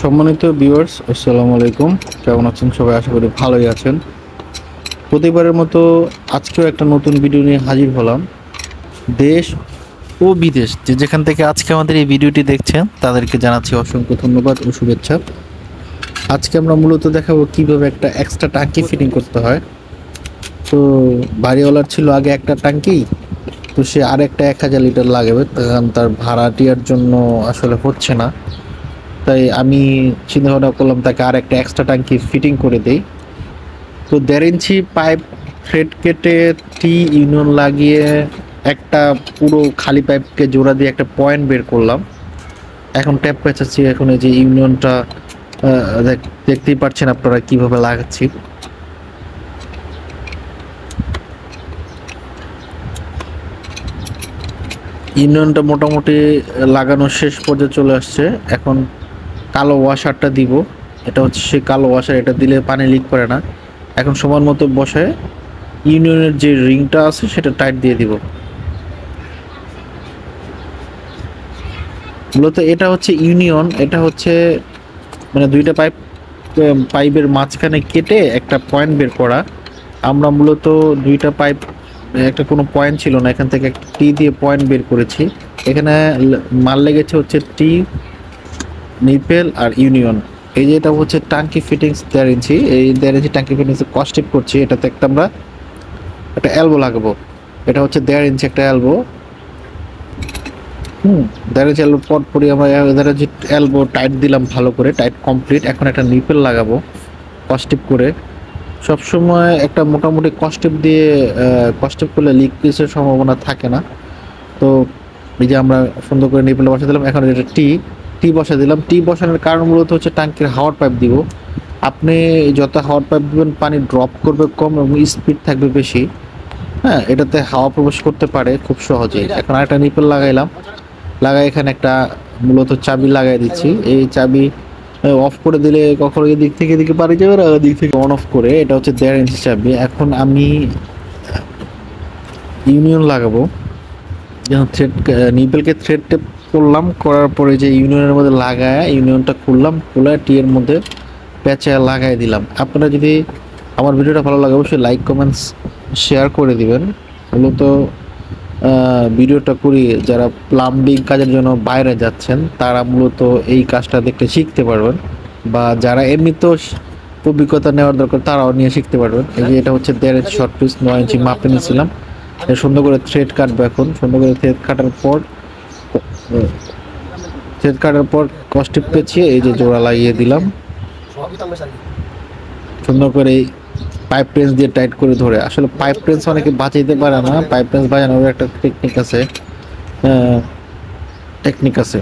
সম্মানিত ভিউয়ার্স, আসসালামু আলাইকুম। কেমন আছেন সবাই? আশা করি ভালোই আছেন। প্রতিবারের মতো আজকেও একটা নতুন ভিডিও নিয়ে হাজির হলাম। দেশ ও বিদেশ যেখান থেকে আজকে আমাদের এই ভিডিওটি দেখছেন তাদেরকে জানাচ্ছি অসংখ্য ধন্যবাদ ও শুভেচ্ছা। আজকে আমরা মূলত দেখাবো কিভাবে একটা এক্সট্রা ট্যাঙ্কি ফিটিং করতে হয়। তো বাড়িওয়ালার ছিল আগে একটা ট্যাঙ্কি, তো সে আরেকটা 1000 লিটার লাগবে, কারণ তার ভাড়াটিয়ার জন্য আসলে হচ্ছে না। তাই আমি চিন্তা ভাবনা করলাম তাকে আর একটা এক্সট্রা ট্যাঙ্কি ফিটিং করে দেই। তো 1.5 ইঞ্চি পাইপ থ্রেড কেটে টি ইউনিয়ন লাগিয়ে একটা পুরো খালি পাইপকে জোড়া দিয়ে একটা পয়েন্ট বের করলাম। এখন ট্যাপ পেঁচাচ্ছি। এখন এই যে ইউনিয়নটা দেখতেই পাচ্ছেন আপনারা কিভাবে লাগাচ্ছি। ইউনিয়নটা মোটামুটি লাগানো শেষ পর্যায়ে চলে আসছে। এখন কালো ওয়াশারটা দিব। এটা হচ্ছে সেই কালো ওয়াশার, এটা দিলে পানি লিক করে না। এখন সমান মতো বসায় ইউনিয়নের যে রিংটা আছে সেটা টাইট দিয়ে দিব। মূলত এটা হচ্ছে ইউনিয়ন, এটা হচ্ছে মানে দুইটা পাইপের মাঝখানে কেটে একটা পয়েন্ট বের করা। আমরা মূলত দুইটা পাইপ, একটা কোনো পয়েন্ট ছিল না, এখান থেকে একটা টি দিয়ে পয়েন্ট বের করেছি। এখানে মাল লেগেছে হচ্ছে টি, নিপেল আর ইউনিয়ন। এই যে এটা হচ্ছে টাঙ্কি ফিটিংস 1.5 ইঞ্চি। এই 1.5 ইঞ্চি টাঙ্কি ফিটিংস কস্টিপ করছি। এটাতে আমরা একটা এলবো লাগাবো। এটা হচ্ছে 1.5 ইঞ্চি একটা এলবো। 1.5 ইঞ্চি এলবো পরপরই আমরা 1.5 ইঞ্চি এলবো টাইট দিলাম, ভালো করে টাইট কমপ্লিট। এখন একটা নিপেল লাগাবো কস্টিপ করে। সবসময় একটা মোটামুটি কস্টিপ দিয়ে কস্টিপ করলে লিক পিসের সম্ভাবনা থাকে না। তো এই যে আমরা সুন্দর করে নিপেল বসা দিলাম। এখন এটা টি বসা দিলাম। টি বসানোর কারণ মূলত হচ্ছে ট্যাঙ্কির হাওয়ার পাইপ দিব। আপনি যত হাওয়ার পাইপ দিবেন পানি ড্রপ করবে কম এবং স্পিড থাকবে বেশি। হ্যাঁ, এটাতে হাওয়া প্রবেশ করতে পারে খুব সহজেই। এখন আরেকটা নিপেল লাগাই এখানে একটা মূলত চাবি লাগাই দিচ্ছি। এই চাবি অফ করে দিলে কখনো এদিক থেকে এদিকে পানি যাবে না, দিক থেকে অন অফ করে। এটা হচ্ছে 1.5 ইঞ্চি চাবি। এখন আমি ইউনিয়ন লাগাবো। যেমন নিপেলকে থ্রেড টেপ করলাম, করার পরে যে ইউনিয়নের মধ্যে লাগায় ইউনিয়নটা খুললাম, খুলে টি এর মধ্যে প্যাঁচা লাগাই দিলাম। আপনারা যদি আমার ভিডিওটা ভালো লাগে অবশ্যই লাইক কমেন্টস শেয়ার করে দিবেন। মূলত ভিডিওটা করি যারা প্লাম্বিং কাজের জন্য বাইরে যাচ্ছেন তারা মূলত এই কাজটা দেখতে শিখতে পারবেন, বা যারা এমনিতেও অভিজ্ঞতা নেওয়ার দরকার তারাও নিয়ে শিখতে পারবেন। এই যে এটা হচ্ছে 1.5 ইঞ্চি শর্ট পিস, 9 ইঞ্চি মাপে নিয়েছিলাম। সুন্দর করে থ্রেড কাটবো। এখন সুন্দর করে থ্রেড কাটার পর কস্টিপ পেঁচিয়ে এই যে জোড়া লাগিয়ে দিলাম। সুন্দর করে পাইপ প্রেস দিয়ে টাইট করে ধরে। আসলে পাইপ প্রেস অনেকে বাঁচাইতে পারে না, পাইপ প্রেস বাজানোর একটা টেকনিক আছে।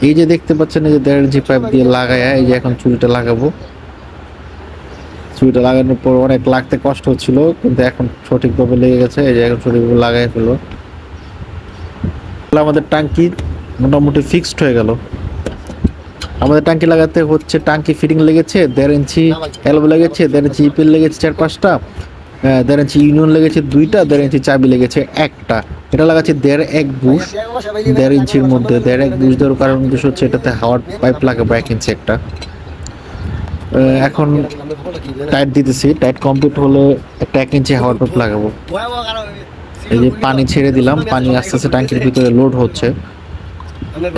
এই যে দেখতে পাচ্ছেন এই যে 1.5 ইঞ্চি পাইপ দিয়ে লাগায়, এই যে এখন চুরিটা লাগাবো। চুরিটা লাগানোর পর অনেক লাগতে কষ্ট হচ্ছিল, কিন্তু এখন সঠিকভাবে লেগে গেছে। এই যে এখন সঠিকভাবে লাগাই ফেলো। আমাদের টাঙ্কি মোটামুটি ফিক্সড হয়ে গেল। আমাদের টাঙ্কি লাগাতে হচ্ছে, টাঙ্কি ফিটিং লেগেছে 1.5 ইঞ্চি এলবো লেগেছে, 1.5 ইঞ্চি ইপিএল লেগেছে 4-5টা, 1.5 ইঞ্চি ইউনিয়ন লেগেছে 2টা, 1.5 ইঞ্চি চাবি লেগেছে একটা। এটা লাগাচ্ছে 1.5 বুশ 1.5 ইঞ্চির মধ্যে। 1.5 বুশ দেওয়ার কারণ উদ্দেশ্য হচ্ছে এটাতে হাওয়ার পাইপ লাগাবো 1 ইঞ্চি একটা। এখন টাইট দিতেছি, টাইট কমপ্লিট হলে একটা 1 ইঞ্চি হাওয়ার পাইপ লাগাবো। এই যে পানি ছেড়ে দিলাম, পানি আস্তে আস্তে ট্যাঙ্কির ভিতরে লোড হচ্ছে।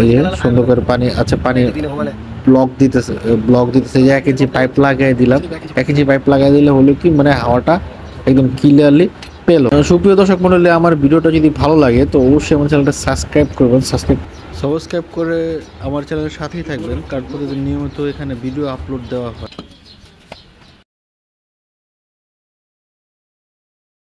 এই যে সুন্দর করে পানি, আচ্ছা পানি ব্লক দিতেছে। যে 1 ইঞ্চি পাইপ লাগাই দিলাম। 1 ইঞ্চি পাইপ লাগাই দিলে হলো কি, মানে হাওয়াটা একদম ক্লিয়ারলি পেল। সুপ্রিয় দর্শক মণ্ডলী, আমার ভিডিওটা যদি ভালো লাগে তো অবশ্যই আমার চ্যানেলটা সাবস্ক্রাইব করবেন। সাবস্ক্রাইব করে আমার চ্যানেলের সাথেই থাকবেন, কারণ প্রতিদিন নিয়মিত এখানে ভিডিও আপলোড দেওয়া হয়।